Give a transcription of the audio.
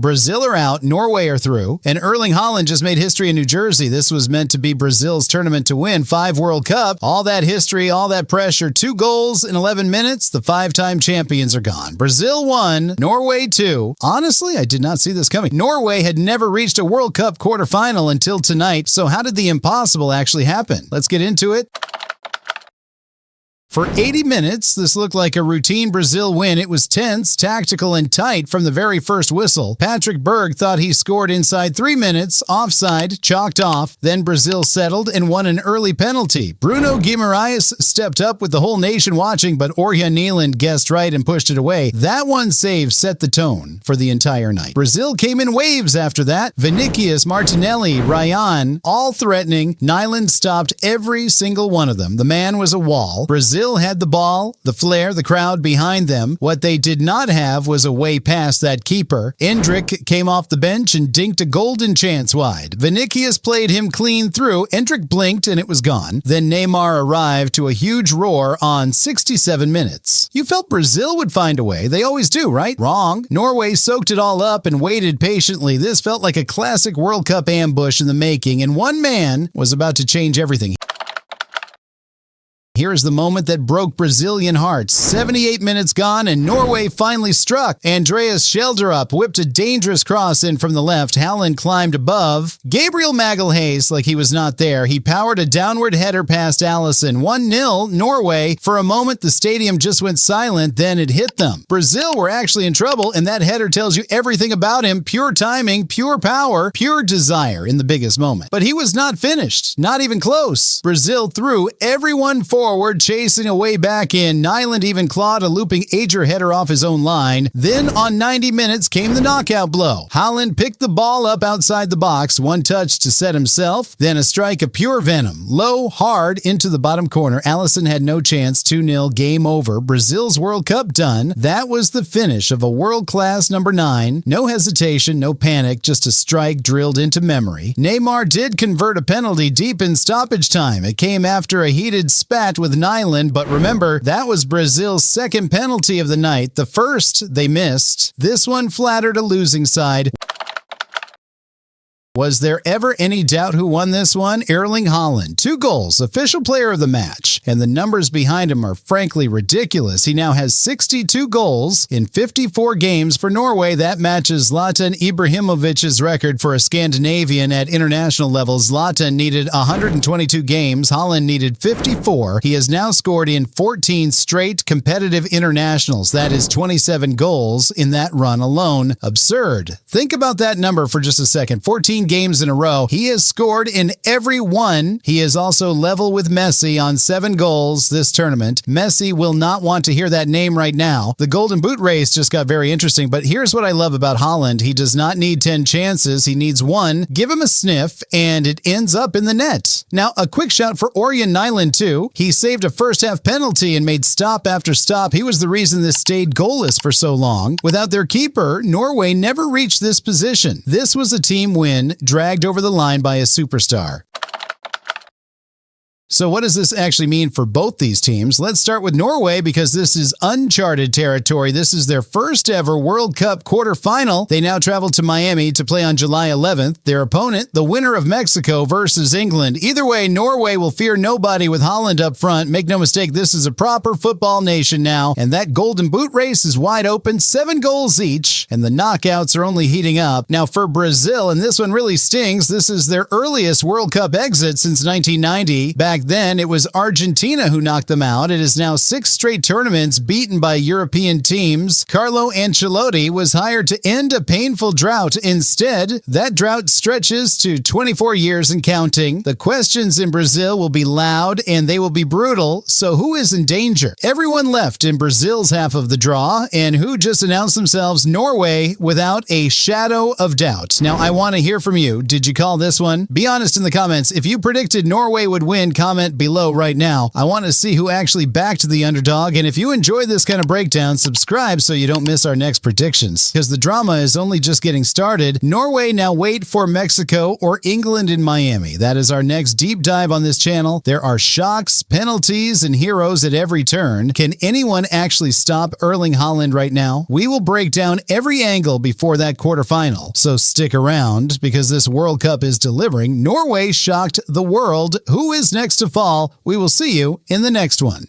Brazil are out, Norway are through, and Erling Haaland just made history in New Jersey. This was meant to be Brazil's tournament to win 5 World Cup. All that history, all that pressure, 2 goals in 11 minutes, the 5-time champions are gone. Brazil 1, Norway 2. Honestly, I did not see this coming. Norway had never reached a World Cup quarterfinal until tonight, so how did the impossible actually happen? Let's get into it. For 80 minutes, this looked like a routine Brazil win. It was tense, tactical, and tight from the very first whistle. Patrick Berg thought he scored inside 3 minutes, offside, chalked off. Then Brazil settled and won an early penalty. Bruno Guimaraes stepped up with the whole nation watching, but Orjan Nyland guessed right and pushed it away. That one save set the tone for the entire night. Brazil came in waves after that. Vinicius, Martinelli, Ryan, all threatening. Nyland stopped every single one of them. The man was a wall. Brazil had the ball, the flair, the crowd behind them. What they did not have was a way past that keeper. Endrick came off the bench and dinked a golden chance wide. Vinicius played him clean through. Endrick blinked and it was gone. Then Neymar arrived to a huge roar on 67 minutes. You felt Brazil would find a way. They always do, right? Wrong. Norway soaked it all up and waited patiently. This felt like a classic World Cup ambush in the making, and one man was about to change everything. Here is the moment that broke Brazilian hearts. 78 minutes gone and Norway finally struck. Andreas Schelderup whipped a dangerous cross in from the left. Haaland climbed above. Gabriel Magalhaes, like he was not there. He powered a downward header past Alisson. 1-0 Norway. For a moment, the stadium just went silent. Then it hit them. Brazil were actually in trouble, and that header tells you everything about him. Pure timing, pure power, pure desire in the biggest moment. But he was not finished. Not even close. Brazil threw everyone forward, chasing a way back in. Nyland even clawed a looping Ager header off his own line. Then on 90 minutes came the knockout blow. Haaland picked the ball up outside the box, one touch to set himself, then a strike of pure venom. Low, hard, into the bottom corner. Alisson had no chance. 2-0, game over. Brazil's World Cup done. That was the finish of a world-class number 9. No hesitation, no panic, just a strike drilled into memory. Neymar did convert a penalty deep in stoppage time. It came after a heated spat with Nyland, but remember, that was Brazil's second penalty of the night. The first they missed. This one flattered a losing side. Was there ever any doubt who won this one? Erling Haaland. 2 goals, official player of the match. And the numbers behind him are frankly ridiculous. He now has 62 goals in 54 games for Norway. That matches Zlatan Ibrahimovic's record for a Scandinavian at international level. Zlatan needed 122 games. Haaland needed 54. He has now scored in 14 straight competitive internationals. That is 27 goals in that run alone. Absurd. Think about that number for just a second. 14 games in a row. He has scored in every one. He is also level with Messi on 7 goals this tournament. Messi will not want to hear that name right now. The Golden Boot race just got very interesting, but here's what I love about Haaland. He does not need 10 chances. He needs 1. Give him a sniff, and it ends up in the net. Now, a quick shout for Orjan Nyland, too. He saved a first-half penalty and made stop after stop. He was the reason this stayed goalless for so long. Without their keeper, Norway never reached this position. This was a team win, dragged over the line by a superstar. So what does this actually mean for both these teams? Let's start with Norway because this is uncharted territory. This is their first ever World Cup quarterfinal. They now travel to Miami to play on July 11th. Their opponent, the winner of Mexico versus England. Either way, Norway will fear nobody with Haaland up front. Make no mistake, this is a proper football nation now, and that Golden Boot race is wide open. 7 goals each, and the knockouts are only heating up. Now for Brazil, and this one really stings, this is their earliest World Cup exit since 1990. Back then, it was Argentina who knocked them out. It is now 6 straight tournaments beaten by European teams. Carlo Ancelotti was hired to end a painful drought. Instead, that drought stretches to 24 years and counting. The questions in Brazil will be loud and they will be brutal. So who is in danger? Everyone left in Brazil's half of the draw, and who just announced themselves? Norway, without a shadow of doubt. Now, I want to hear from you. Did you call this one? Be honest in the comments. If you predicted Norway would win, comment comment below right now. I want to see who actually backed the underdog, and if you enjoy this kind of breakdown, subscribe so you don't miss our next predictions. Because the drama is only just getting started. Norway now wait for Mexico or England in Miami. That is our next deep dive on this channel. There are shocks, penalties, and heroes at every turn. Can anyone actually stop Erling Haaland right now? We will break down every angle before that quarterfinal. So stick around, because this World Cup is delivering. Norway shocked the world. Who is next to fall? We will see you in the next one.